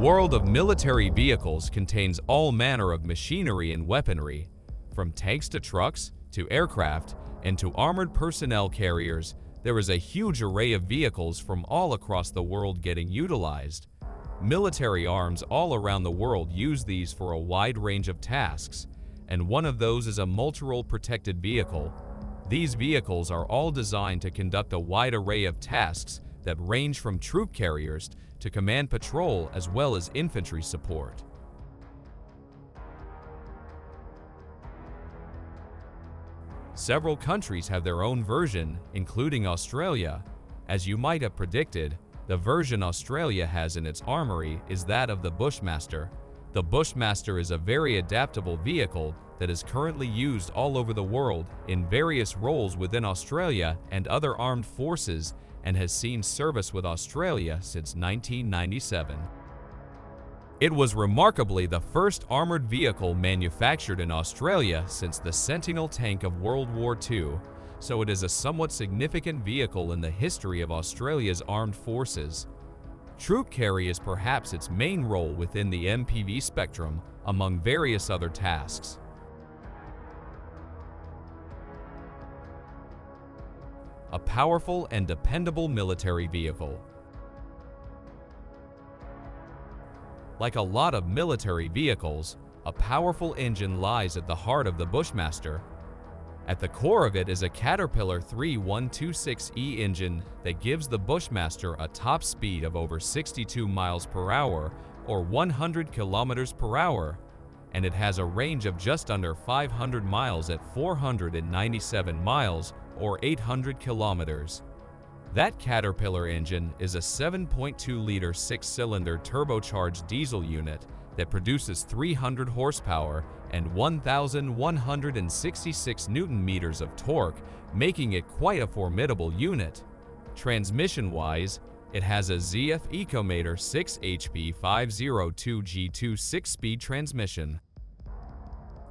world of military vehicles contains all manner of machinery and weaponry, from tanks to trucks to aircraft and to armored personnel carriers. There is a huge array of vehicles from all across the world getting utilized. Military arms all around the world use these for a wide range of tasks, and one of those is a multi-role protected vehicle. These vehicles are all designed to conduct a wide array of tasks that range from troop carriers to command patrol as well as infantry support. Several countries have their own version, including Australia. As you might have predicted, the version Australia has in its armory is that of the Bushmaster. The Bushmaster is a very adaptable vehicle that is currently used all over the world in various roles within Australia and other armed forces, and has seen service with Australia since 1997. It was remarkably the first armored vehicle manufactured in Australia since the Sentinel tank of World War II, so it is a somewhat significant vehicle in the history of Australia's armed forces. Troop carry is perhaps its main role within the MPV spectrum, among various other tasks. A powerful and dependable military vehicle. Like a lot of military vehicles, a powerful engine lies at the heart of the Bushmaster. At the core of it is a Caterpillar 3126E engine that gives the Bushmaster a top speed of over 62 miles per hour or 100 kilometers per hour, and it has a range of just under 500 miles at 497 miles or 800 kilometers. That Caterpillar engine is a 7.2-liter six-cylinder turbocharged diesel unit that produces 300 horsepower and 1,166 Newton-meters of torque, making it quite a formidable unit. Transmission-wise, it has a ZF Ecomator 6HP 502G2 6-speed transmission.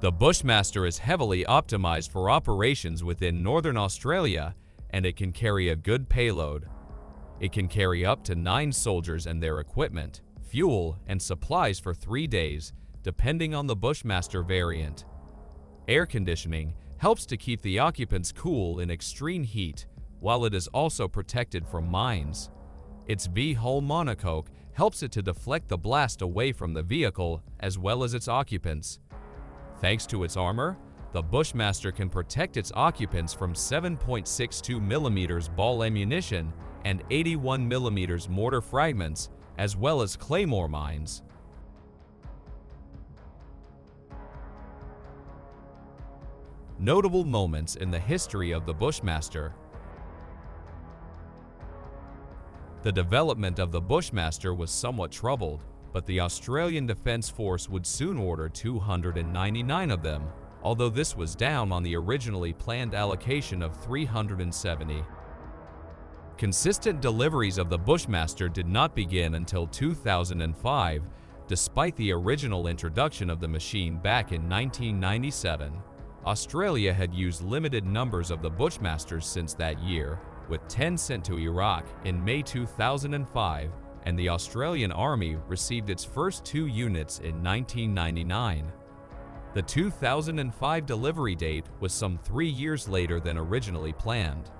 The Bushmaster is heavily optimized for operations within northern Australia, and it can carry a good payload. It can carry up to 9 soldiers and their equipment, fuel, and supplies for 3 days, depending on the Bushmaster variant. Air conditioning helps to keep the occupants cool in extreme heat, while it is also protected from mines. Its V-hull monocoque helps it to deflect the blast away from the vehicle as well as its occupants. Thanks to its armor, the Bushmaster can protect its occupants from 7.62mm ball ammunition and 81mm mortar fragments, as well as claymore mines. Notable moments in the history of the Bushmaster. The development of the Bushmaster was somewhat troubled, but the Australian Defence Force would soon order 299 of them, although this was down on the originally planned allocation of 370. Consistent deliveries of the Bushmaster did not begin until 2005, despite the original introduction of the machine back in 1997. Australia had used limited numbers of the Bushmasters since that year, with 10 sent to Iraq in May 2005, and the Australian Army received its first 2 units in 1999. The 2005 delivery date was some 3 years later than originally planned.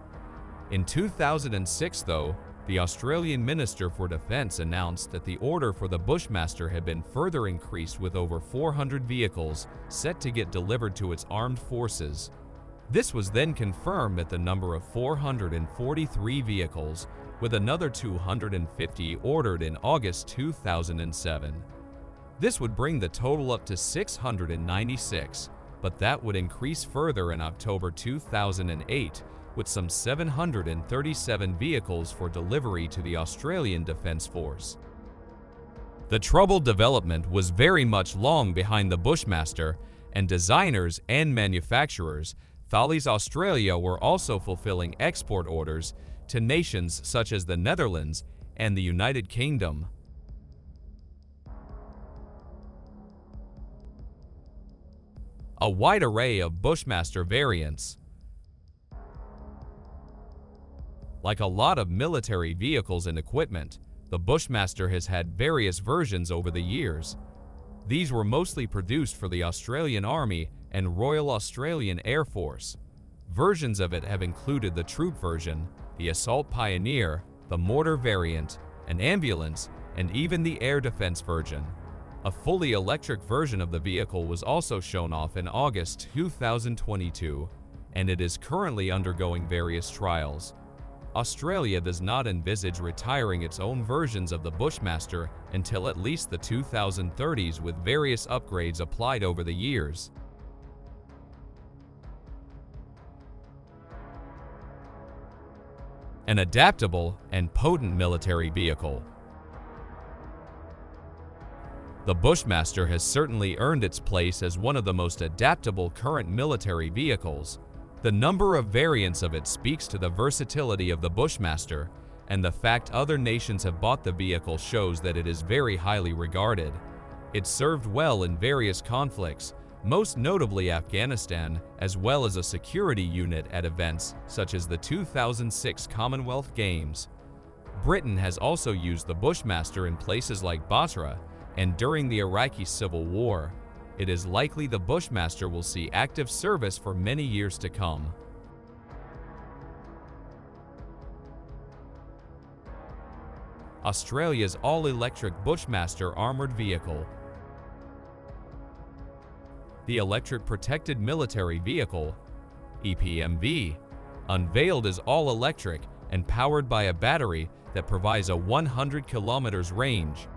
In 2006, though, the Australian Minister for Defence announced that the order for the Bushmaster had been further increased with over 400 vehicles set to get delivered to its armed forces. This was then confirmed at the number of 443 vehicles, with another 250 ordered in August 2007. This would bring the total up to 696, but that would increase further in October 2008 with some 737 vehicles for delivery to the Australian Defence Force. The troubled development was very much long behind the Bushmaster, and designers and manufacturers Thales Australia were also fulfilling export orders to nations such as the Netherlands and the United Kingdom. A wide array of Bushmaster variants. Like a lot of military vehicles and equipment, The Bushmaster has had various versions over the years. These were mostly produced for the Australian Army and Royal Australian Air Force. Versions of it have included the troop version, the Assault Pioneer, the mortar variant, an ambulance, and even the air defense version. A fully electric version of the vehicle was also shown off in August 2022, and it is currently undergoing various trials. Australia does not envisage retiring its own versions of the Bushmaster until at least the 2030s, with various upgrades applied over the years. An adaptable and potent military vehicle. The Bushmaster has certainly earned its place as one of the most adaptable current military vehicles. The number of variants of it speaks to the versatility of the Bushmaster, and the fact other nations have bought the vehicle shows that it is very highly regarded. It served well in various conflicts, most notably Afghanistan, as well as a security unit at events such as the 2006 Commonwealth Games. Britain has also used the Bushmaster in places like Basra and during the Iraqi Civil War. It is likely the Bushmaster will see active service for many years to come. Australia's all-electric Bushmaster armored vehicle. The Electric Protected Military Vehicle, EPMV, unveiled as all-electric and powered by a battery that provides a 100 kilometers range.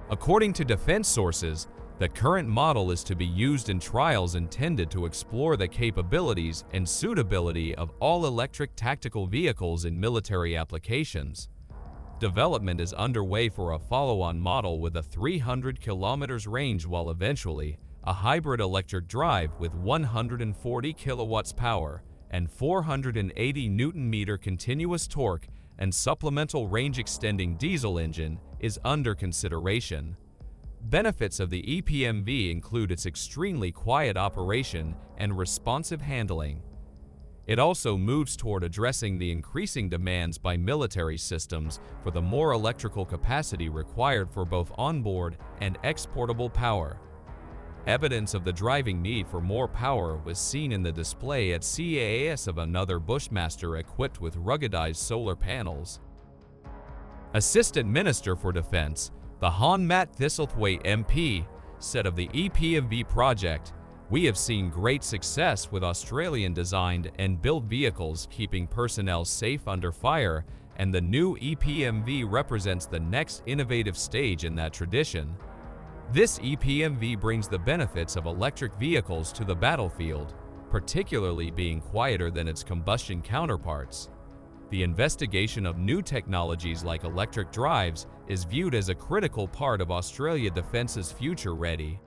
According to defense sources, the current model is to be used in trials intended to explore the capabilities and suitability of all-electric tactical vehicles in military applications. Development is underway for a follow-on model with a 300 kilometers range, while eventually a hybrid electric drive with 140 kilowatts power and 480 Newton-meter continuous torque and supplemental range-extending diesel engine is under consideration. Benefits of the EPMV include its extremely quiet operation and responsive handling. It also moves toward addressing the increasing demands by military systems for the more electrical capacity required for both onboard and exportable power. Evidence of the driving need for more power was seen in the display at CAAS of another Bushmaster equipped with ruggedized solar panels. Assistant Minister for Defense, the Hon Matt Thistlethwaite MP, said of the EPMV project, "We have seen great success with Australian-designed and built vehicles keeping personnel safe under fire, and the new EPMV represents the next innovative stage in that tradition." This EPMV brings the benefits of electric vehicles to the battlefield, particularly being quieter than its combustion counterparts. The investigation of new technologies like electric drives is viewed as a critical part of Australia Defence's future ready.